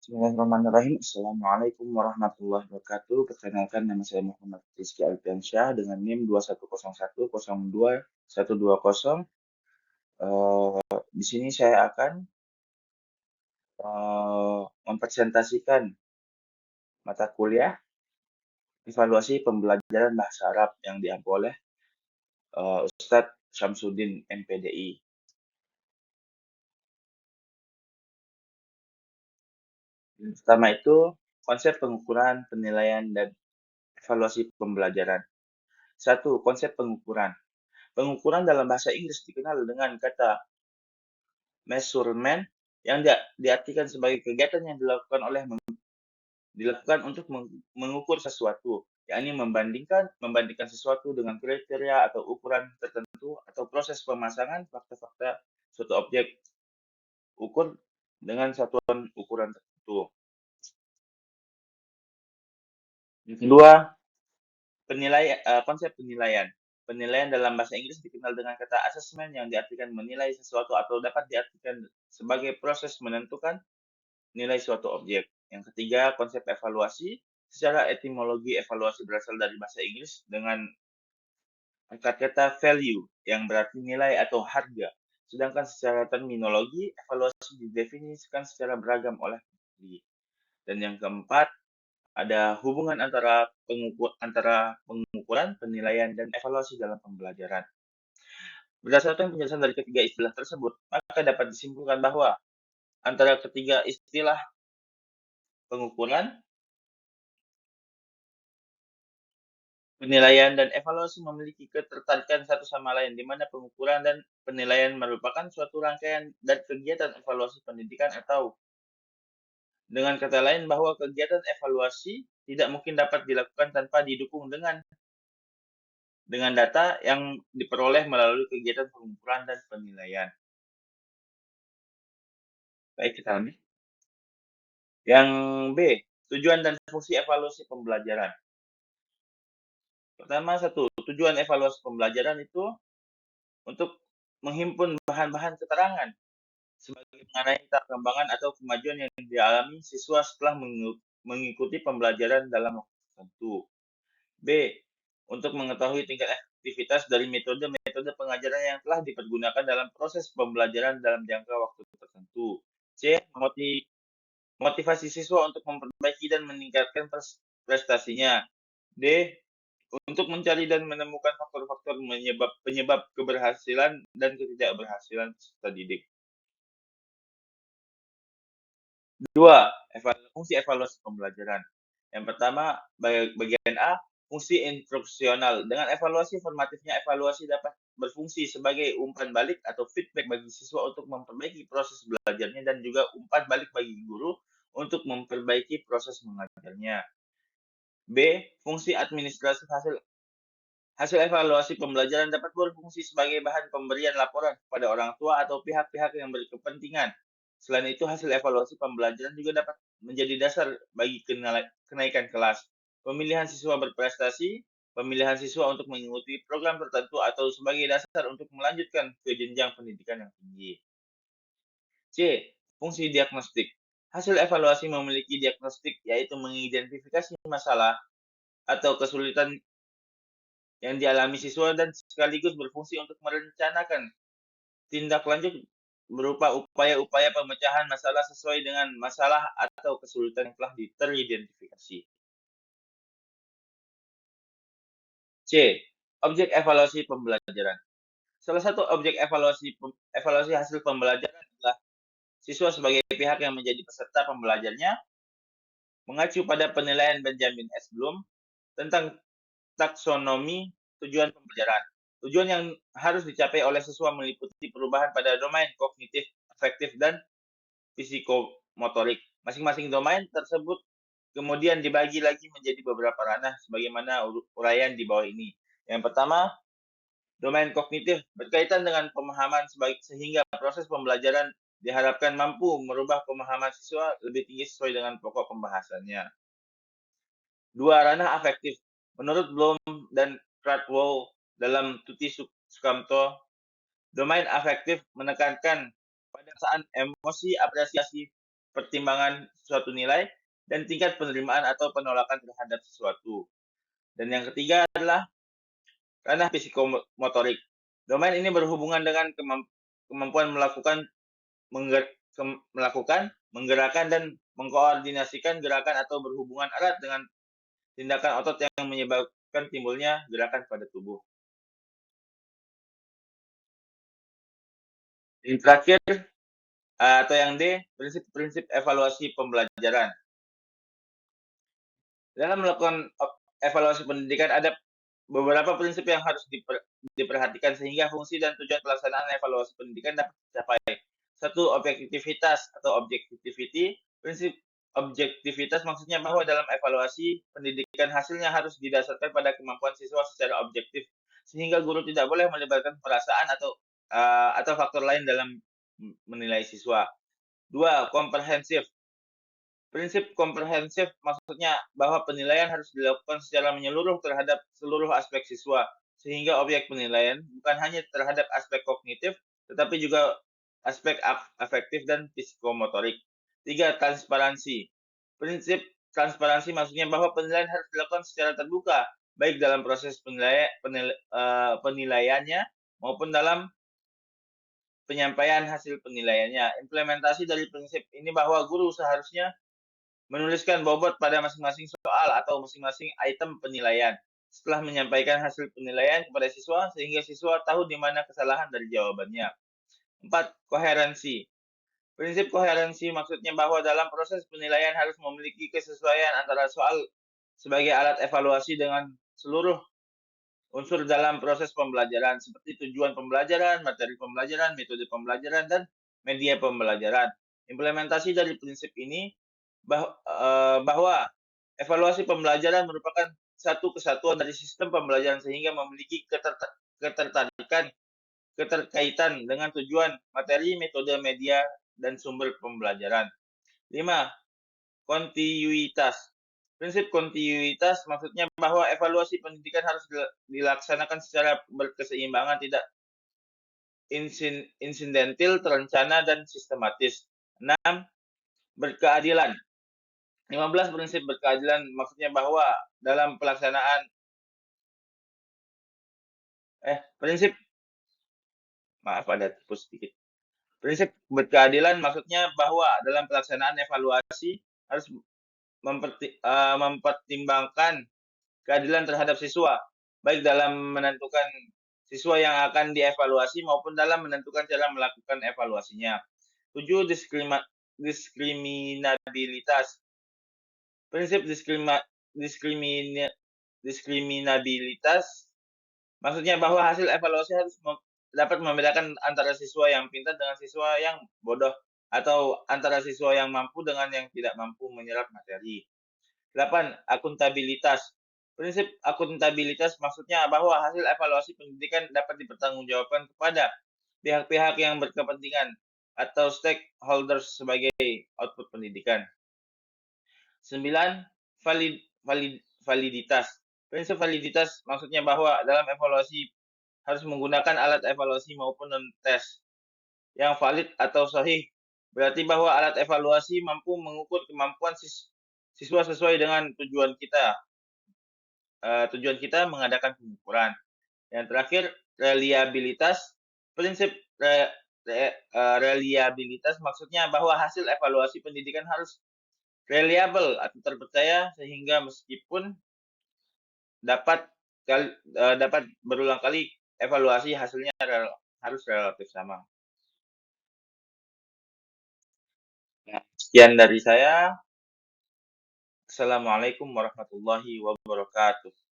Bismillahirrahmanirrahim. Assalamualaikum warahmatullahi wabarakatuh. Perkenalkan, nama saya Muhammad Rizky Alfiansyah dengan NIM 2101020120. Di sini saya akan mempresentasikan mata kuliah evaluasi pembelajaran bahasa Arab yang diampu oleh Ustadz Syamsuddin MPDI. Yang pertama itu konsep pengukuran, penilaian, dan evaluasi pembelajaran. 1. Konsep pengukuran. Pengukuran dalam bahasa Inggris dikenal dengan kata measurement yang diartikan sebagai kegiatan yang dilakukan untuk mengukur sesuatu, yakni membandingkan sesuatu dengan kriteria atau ukuran tertentu atau proses pemasangan fakta-fakta suatu objek ukur dengan satuan ukuran tertentu. Yang kedua, konsep penilaian. Penilaian dalam bahasa Inggris dikenal dengan kata assessment yang diartikan menilai sesuatu atau dapat diartikan sebagai proses menentukan nilai suatu objek. Yang ketiga, konsep evaluasi. Secara etimologi, evaluasi berasal dari bahasa Inggris dengan akar kata value yang berarti nilai atau harga. Sedangkan secara terminologi, evaluasi didefinisikan secara beragam oleh ahli. Dan yang keempat, ada hubungan antara pengukuran, penilaian, dan evaluasi dalam pembelajaran. Berdasarkan penjelasan dari ketiga istilah tersebut, maka dapat disimpulkan bahwa antara ketiga istilah pengukuran, penilaian, dan evaluasi memiliki ketertarikan satu sama lain, di mana pengukuran dan penilaian merupakan suatu rangkaian dan kegiatan evaluasi pendidikan atau dengan kata lain bahwa kegiatan evaluasi tidak mungkin dapat dilakukan tanpa didukung dengan data yang diperoleh melalui kegiatan pengukuran dan penilaian. Baik, kita lanjut. Yang B, tujuan dan fungsi evaluasi pembelajaran. Pertama, tujuan evaluasi pembelajaran itu untuk menghimpun bahan-bahan keterangan sebagai mengenai perkembangan atau kemajuan yang dialami siswa setelah mengikuti pembelajaran dalam waktu tertentu. B. Untuk mengetahui tingkat efektivitas dari metode-metode pengajaran yang telah dipergunakan dalam proses pembelajaran dalam jangka waktu tertentu. C. Motivasi siswa untuk memperbaiki dan meningkatkan prestasinya. D. Untuk mencari dan menemukan faktor-faktor penyebab keberhasilan dan ketidakberhasilan peserta didik. 2. Fungsi evaluasi pembelajaran. Yang pertama, bagian A, fungsi instruksional. Dengan evaluasi formatifnya, evaluasi dapat berfungsi sebagai umpan balik atau feedback bagi siswa untuk memperbaiki proses belajarnya dan juga umpan balik bagi guru untuk memperbaiki proses mengajarnya. B. Fungsi administratif hasil evaluasi pembelajaran dapat berfungsi sebagai bahan pemberian laporan kepada orang tua atau pihak-pihak yang berkepentingan. Selain itu, hasil evaluasi pembelajaran juga dapat menjadi dasar bagi kenaikan kelas, pemilihan siswa berprestasi, pemilihan siswa untuk mengikuti program tertentu, atau sebagai dasar untuk melanjutkan ke jenjang pendidikan yang tinggi. C. Fungsi diagnostik. Hasil evaluasi memiliki diagnostik, yaitu mengidentifikasi masalah atau kesulitan yang dialami siswa dan sekaligus berfungsi untuk merencanakan tindak lanjut berupa upaya-upaya pemecahan masalah sesuai dengan masalah atau kesulitan yang telah teridentifikasi. C. Objek evaluasi pembelajaran. Salah satu objek evaluasi hasil pembelajaran adalah siswa sebagai pihak yang menjadi peserta pembelajarnya, mengacu pada penilaian Benjamin S. Bloom tentang taksonomi tujuan pembelajaran. Tujuan yang harus dicapai oleh siswa meliputi perubahan pada domain kognitif, afektif, dan psikomotorik. Masing-masing domain tersebut kemudian dibagi lagi menjadi beberapa ranah sebagaimana uraian di bawah ini. Yang pertama, domain kognitif berkaitan dengan pemahaman sehingga proses pembelajaran diharapkan mampu merubah pemahaman siswa lebih tinggi sesuai dengan pokok pembahasannya. 2. Ranah afektif. Menurut Bloom dan Cradwell dalam Tuti Sukamto, domain afektif menekankan pada perasaan, emosi, apresiasi, pertimbangan suatu nilai, dan tingkat penerimaan atau penolakan terhadap sesuatu. Dan yang ketiga adalah ranah psikomotorik. Domain ini berhubungan dengan kemampuan melakukan, menggerakkan, dan mengkoordinasikan gerakan atau berhubungan erat dengan tindakan otot yang menyebabkan timbulnya gerakan pada tubuh. Yang terakhir, atau yang D, prinsip-prinsip evaluasi pembelajaran. Dalam melakukan evaluasi pendidikan ada beberapa prinsip yang harus diperhatikan sehingga fungsi dan tujuan pelaksanaan evaluasi pendidikan dapat tercapai. Satu, objektivitas atau objectivity. Prinsip objektivitas maksudnya bahwa dalam evaluasi pendidikan hasilnya harus didasarkan pada kemampuan siswa secara objektif, sehingga guru tidak boleh melibatkan perasaan atau faktor lain dalam menilai siswa. Dua, komprehensif. Prinsip komprehensif maksudnya bahwa penilaian harus dilakukan secara menyeluruh terhadap seluruh aspek siswa, sehingga objek penilaian bukan hanya terhadap aspek kognitif, tetapi juga aspek afektif dan psikomotorik. Tiga, transparansi. Prinsip transparansi maksudnya bahwa penilaian harus dilakukan secara terbuka, baik dalam proses penilaiannya maupun dalam penyampaian hasil penilaiannya. Implementasi dari prinsip ini bahwa guru seharusnya menuliskan bobot pada masing-masing soal atau masing-masing item penilaian setelah menyampaikan hasil penilaian kepada siswa sehingga siswa tahu di mana kesalahan dari jawabannya. 4. Koherensi. Prinsip koherensi maksudnya bahwa dalam proses penilaian harus memiliki kesesuaian antara soal sebagai alat evaluasi dengan seluruh unsur dalam proses pembelajaran seperti tujuan pembelajaran, materi pembelajaran, metode pembelajaran, dan media pembelajaran. Implementasi dari prinsip ini bahwa evaluasi pembelajaran merupakan satu kesatuan dari sistem pembelajaran sehingga memiliki keterkaitan dengan tujuan, materi, metode, media, dan sumber pembelajaran. 5. Kontinuitas. Prinsip kontinuitas maksudnya bahwa evaluasi pendidikan harus dilaksanakan secara berkeseimbangan, tidak insidental, terencana, dan sistematis. 6. Berkeadilan. 15. Prinsip berkeadilan maksudnya bahwa dalam pelaksanaan ada tipu sedikit. Prinsip berkeadilan maksudnya bahwa dalam pelaksanaan evaluasi harus mempertimbangkan keadilan terhadap siswa, baik dalam menentukan siswa yang akan dievaluasi maupun dalam menentukan cara melakukan evaluasinya. 7. Diskriminabilitas. Prinsip diskriminabilitas maksudnya bahwa hasil evaluasi harus dapat membedakan antara siswa yang pintar dengan siswa yang bodoh, atau antara siswa yang mampu dengan yang tidak mampu menyerap materi. 8. Akuntabilitas. Prinsip akuntabilitas maksudnya bahwa hasil evaluasi pendidikan dapat dipertanggungjawabkan kepada pihak-pihak yang berkepentingan atau stakeholders sebagai output pendidikan. 9. Validitas. Prinsip validitas maksudnya bahwa dalam evaluasi harus menggunakan alat evaluasi maupun non-tes yang valid atau sahih. Berarti bahwa alat evaluasi mampu mengukur kemampuan siswa sesuai dengan tujuan kita mengadakan pengukuran. Yang terakhir, reliabilitas. Prinsip reliabilitas maksudnya bahwa hasil evaluasi pendidikan harus reliable atau terpercaya sehingga meskipun dapat berulang kali evaluasi hasilnya harus relatif sama. Nah, sekian dari saya. Assalamualaikum warahmatullahi wabarakatuh.